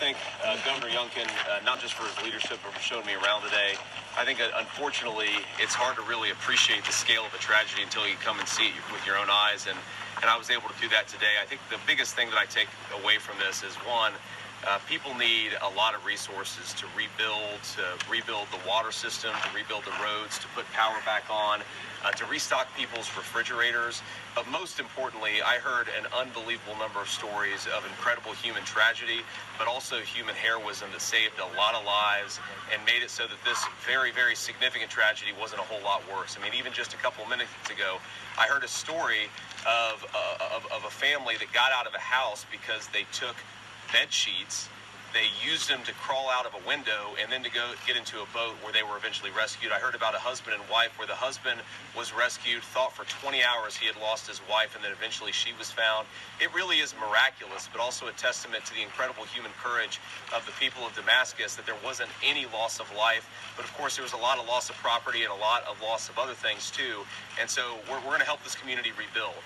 thank Governor Youngkin, not just for his leadership, but for showing me around today. I think, unfortunately, it's hard to really appreciate the scale of the tragedy until you come and see it with your own eyes, and I was able to do that today. I think the biggest thing that I take away from this is, one, people need a lot of resources to rebuild the water system, to rebuild the roads, to put power back on, to restock people's refrigerators. But most importantly, I heard an unbelievable number of stories of incredible human tragedy, but also human heroism that saved a lot of lives and made it so that this very, very significant tragedy wasn't a whole lot worse. I mean, even just a couple of minutes ago, I heard a story of a family that got out of a house because they took bed sheets, they used them to crawl out of a window and then to go get into a boat where they were eventually rescued. I heard about a husband and wife where the husband was rescued, thought for 20 hours he had lost his wife, and then eventually she was found. It really is miraculous, but also a testament to the incredible human courage of the people of Damascus, that there wasn't any loss of life, but of course there was a lot of loss of property and a lot of loss of other things too. And so we're going to help this community rebuild.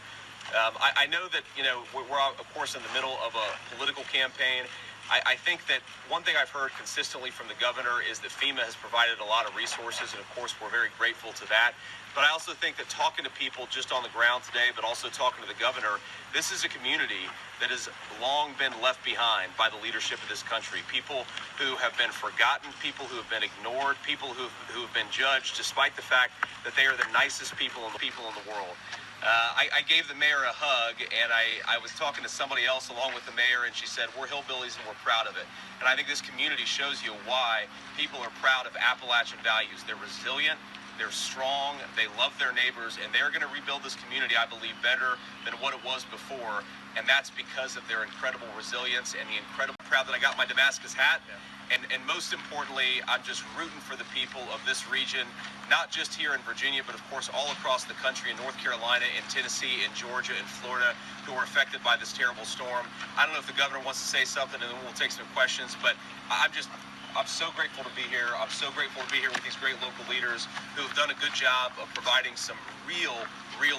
I know that, we're of course in the middle of a political campaign. I think that one thing I've heard consistently from the governor is that FEMA has provided a lot of resources, and of course we're very grateful to that. But I also think that talking to people just on the ground today, but also talking to the governor, this is a community that has long been left behind by the leadership of this country. People who have been forgotten, people who have been ignored, people who have been judged despite the fact that they are the nicest people in the world. I gave the mayor a hug, and I was talking to somebody else along with the mayor, and she said, we're hillbillies and we're proud of it. And I think this community shows you why people are proud of Appalachian values. They're resilient, they're strong, they love their neighbors, and they're going to rebuild this community, I believe, better than what it was before. And that's because of their incredible resilience and the incredible proud that I got my Damascus hat. Yeah. And most importantly, I'm just rooting for the people of this region, not just here in Virginia, but of course all across the country, in North Carolina, in Tennessee, in Georgia, in Florida, who are affected by this terrible storm. I don't know if the governor wants to say something, and then we'll take some questions, but I'm so grateful to be here. I'm so grateful to be here with these great local leaders who have done a good job of providing some real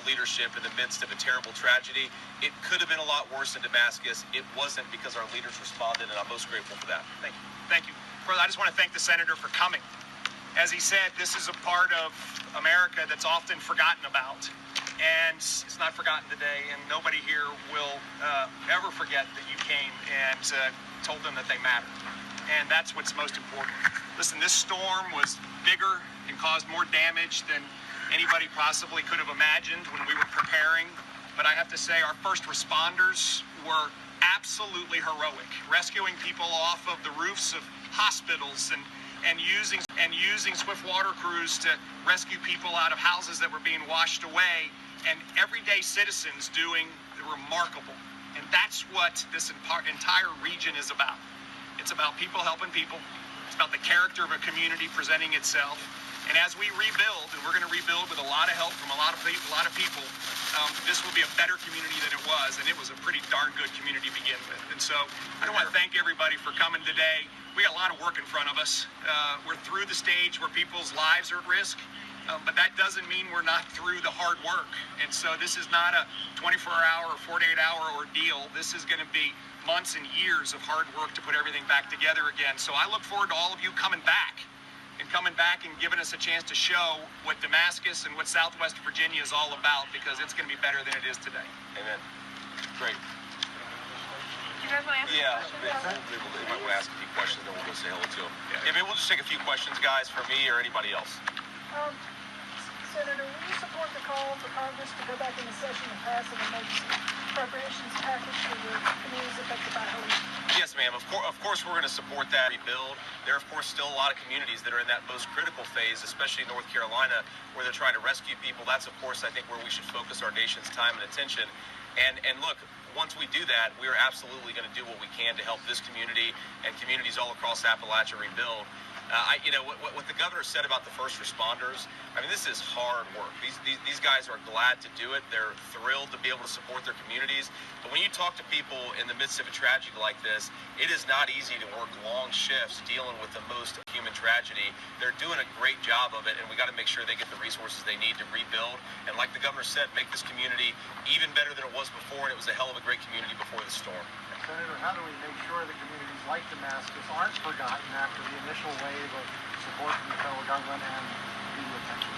leadership in the midst of a terrible tragedy. It could have been a lot worse in Damascus. It wasn't, because our leaders responded, and I'm most grateful for that. Thank you. Thank you. Further, I just want to thank the senator for coming. As he said, this is a part of America that's often forgotten about, and it's not forgotten today, and nobody here will ever forget that you came and told them that they matter. And that's what's most important. Listen, this storm was bigger and caused more damage than anybody possibly could have imagined when we were preparing. But I have to say, our first responders were absolutely heroic, rescuing people off of the roofs of hospitals and using swift water crews to rescue people out of houses that were being washed away, and everyday citizens doing the remarkable. And that's what this entire region is about. It's about people helping people. It's about the character of a community presenting itself. And as we rebuild, and we're going to rebuild with a lot of help from a lot of people, this will be a better community than it was, and it was a pretty darn good community to begin with. And so I want to thank everybody for coming today. We got a lot of work in front of us. We're through the stage where people's lives are at risk, but that doesn't mean we're not through the hard work. And so this is not a 24-hour or 48-hour ordeal. This is going to be months and years of hard work to put everything back together again. So I look forward to all of you coming back and giving us a chance to show what Damascus and what Southwest Virginia is all about, because it's going to be better than it is today. Amen. Great. You guys want to ask They might want to ask a few questions, then we'll go say hello to them. Yeah, maybe we'll just take a few questions, guys, from me or anybody else. Senator, will you support the call for Congress to go back into session and pass an emergency appropriations package for the communities affected by Helene? Yes, ma'am. Of course, we're going to support that rebuild. There are, of course, still a lot of communities that are in that most critical phase, especially North Carolina, where they're trying to rescue people. That's, of course, I think where we should focus our nation's time and attention. And look, once we do that, we are absolutely going to do what we can to help this community and communities all across Appalachia rebuild. What the governor said about the first responders, I mean, this is hard work. These guys are glad to do it. They're thrilled to be able to support their communities. But when you talk to people in the midst of a tragedy like this, it is not easy to work long shifts dealing with the most human tragedy. They're doing a great job of it, and we got to make sure they get the resources they need to rebuild. And like the governor said, make this community even better than it was before, and it was a hell of a great community before the storm. Senator, how do we make sure that communities like Damascus aren't forgotten after the initial wave of support from the federal government and media attention?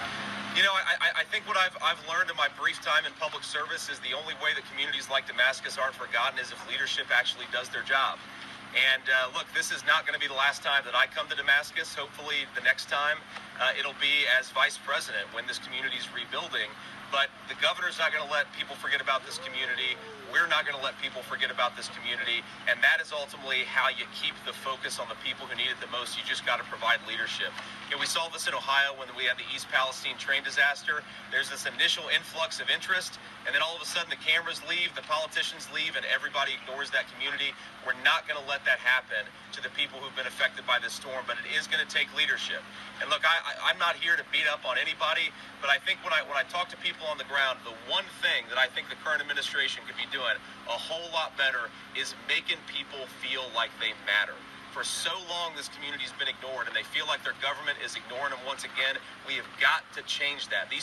You know, I think what I've learned in my brief time in public service is the only way that communities like Damascus aren't forgotten is if leadership actually does their job. And look, this is not going to be the last time that I come to Damascus. Hopefully the next time it'll be as vice president when this community is rebuilding. But the governor's not going to let people forget about this community. We're not going to let people forget about this community. And that is ultimately how you keep the focus on the people who need it the most. You just got to provide leadership. And we saw this in Ohio when we had the East Palestine train disaster. There's this initial influx of interest, and then all of a sudden the cameras leave, the politicians leave, and everybody ignores that community. We're not going to let that happen to the people who've been affected by this storm, but it is going to take leadership. And look, I'm not here to beat up on anybody, but I think when I talk to people on the ground, the one thing that I think the current administration could be doing a whole lot better is making people feel like they matter. For so long, this community's been ignored, and they feel like their government is ignoring them once again. We have got to change that. These